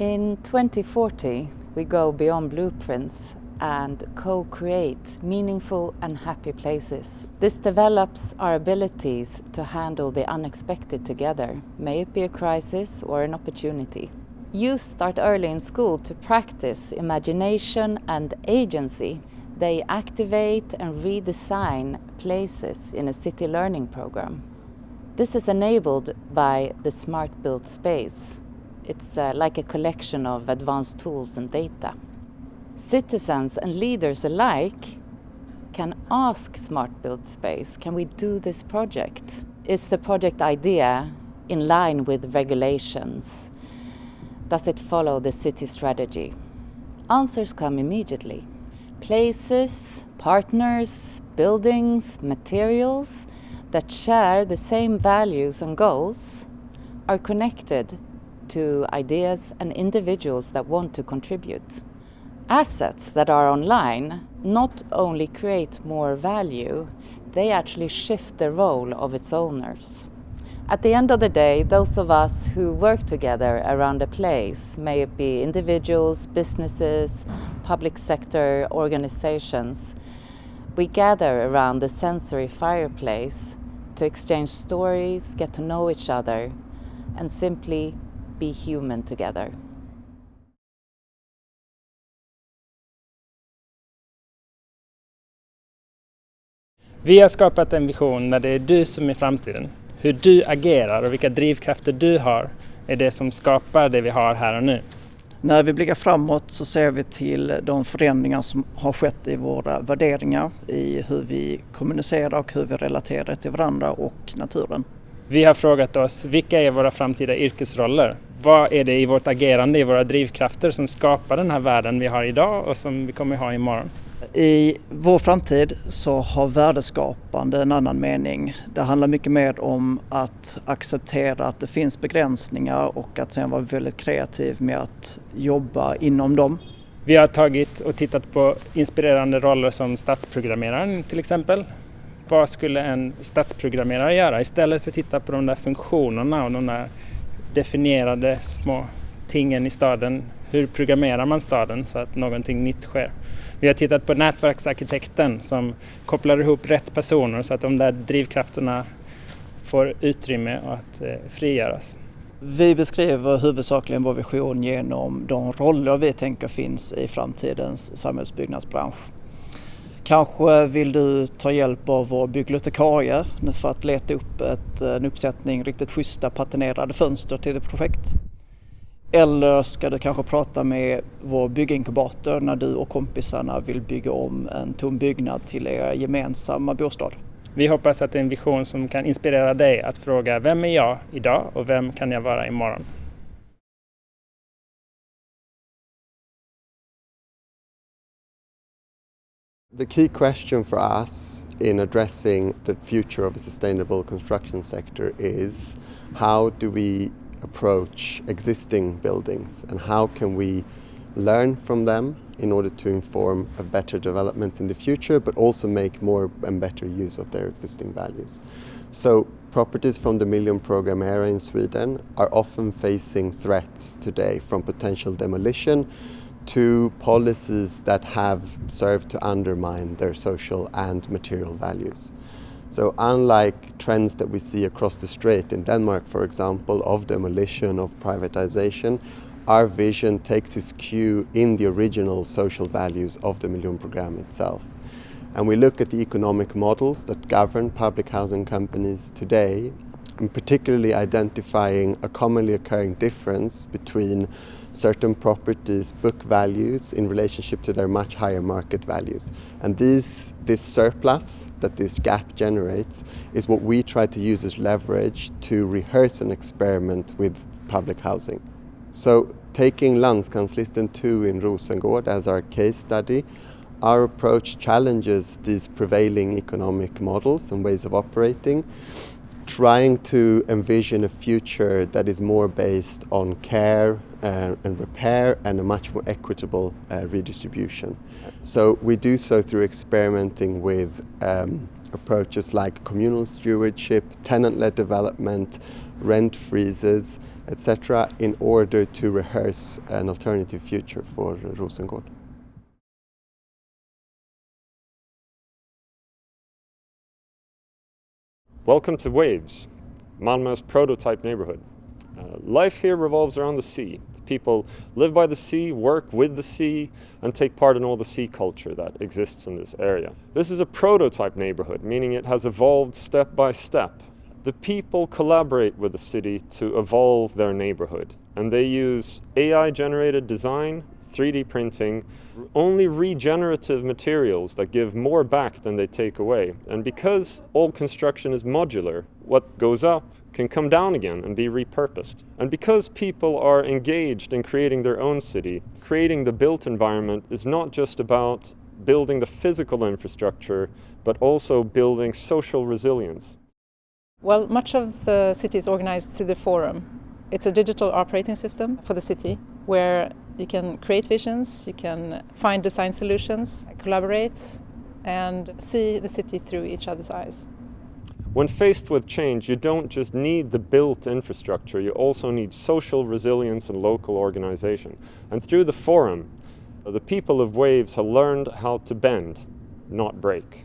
In 2040, we go beyond blueprints and co-create meaningful and happy places. This develops our abilities to handle the unexpected together, may it be a crisis or an opportunity. Youth start early in school to practice imagination and agency. They activate and redesign places in a city learning program. This is enabled by the Smart Built Space. It's like a collection of advanced tools and data. Citizens and leaders alike can ask Smart Built Space, can we do this project? Is the project idea in line with regulations? Does it follow the city strategy? Answers come immediately. Places, partners, buildings, materials that share the same values and goals are connected to ideas and individuals that want to contribute. Assets that are online not only create more value, they actually shift the role of its owners. At the end of the day, those of us who work together around a place, may it be individuals, businesses, public sector organizations, we gather around the sensory fireplace to exchange stories, get to know each other, and simply be human together. Vi har skapat en vision där det är du som är framtiden. Hur du agerar och vilka drivkrafter du har är det som skapar det vi har här och nu. När vi blickar framåt så ser vi till de förändringar som har skett i våra värderingar, i hur vi kommunicerar och hur vi relaterar till varandra och naturen. Vi har frågat oss, vilka är våra framtida yrkesroller? Vad är det i vårt agerande, i våra drivkrafter som skapar den här världen vi har idag och som vi kommer ha imorgon? I vår framtid så har värdeskapande en annan mening. Det handlar mycket mer om att acceptera att det finns begränsningar och att sen vara väldigt kreativ med att jobba inom dem. Vi har tagit och tittat på inspirerande roller som stadsprogrammeraren till exempel. Vad skulle en stadsprogrammerare göra istället för att titta på de där funktionerna och de där definierade små tingen i staden? Hur programmerar man staden så att någonting nytt sker? Vi har tittat på nätverksarkitekten som kopplar ihop rätt personer så att de där drivkrafterna får utrymme att frigöras. Vi beskriver huvudsakligen vår vision genom de roller vi tänker finns i framtidens samhällsbyggnadsbransch. Kanske vill du ta hjälp av vår bibliotekarie för att leta upp en uppsättning riktigt schyssta patinerade fönster till ett projekt. Eller ska du kanske prata med vår bygginkubator när du och kompisarna vill bygga om en tom byggnad till er gemensamma bostad. Vi hoppas att det är en vision som kan inspirera dig att fråga vem är jag idag och vem kan jag vara imorgon? The key question for us in addressing the future of a sustainable construction sector is how do we approach existing buildings and how can we learn from them in order to inform a better development in the future but also make more and better use of their existing values. So properties from the Miljon Program era in Sweden are often facing threats today from potential demolition to policies that have served to undermine their social and material values. So unlike trends that we see across the strait in Denmark, for example, of demolition, of privatization, our vision takes its cue in the original social values of the Miljon Program itself. And we look at the economic models that govern public housing companies today, and particularly identifying a commonly occurring difference between certain properties' book values in relationship to their much higher market values. And this surplus that this gap generates is what we try to use as leverage to rehearse and experiment with public housing. So taking Landskansslisten 2 in Rosengård as our case study, our approach challenges these prevailing economic models and ways of operating, trying to envision a future that is more based on care and repair and a much more equitable redistribution. So we do so through experimenting with approaches like communal stewardship, tenant-led development, rent freezes, etc. in order to rehearse an alternative future for Rosengård. Welcome to Waves, Malmö's prototype neighborhood. Life here revolves around the sea. People live by the sea, work with the sea, and take part in all the sea culture that exists in this area. This is a prototype neighborhood, meaning it has evolved step by step. The people collaborate with the city to evolve their neighborhood, and they use AI-generated design, 3D printing, only regenerative materials that give more back than they take away. And because all construction is modular, what goes up can come down again and be repurposed. And because people are engaged in creating their own city, creating the built environment is not just about building the physical infrastructure, but also building social resilience. Well, much of the city is organized through the Forum. It's a digital operating system for the city where you can create visions, you can find design solutions, collaborate, and see the city through each other's eyes. When faced with change, you don't just need the built infrastructure, you also need social resilience and local organization. And through the Forum, the people of Waves have learned how to bend, not break.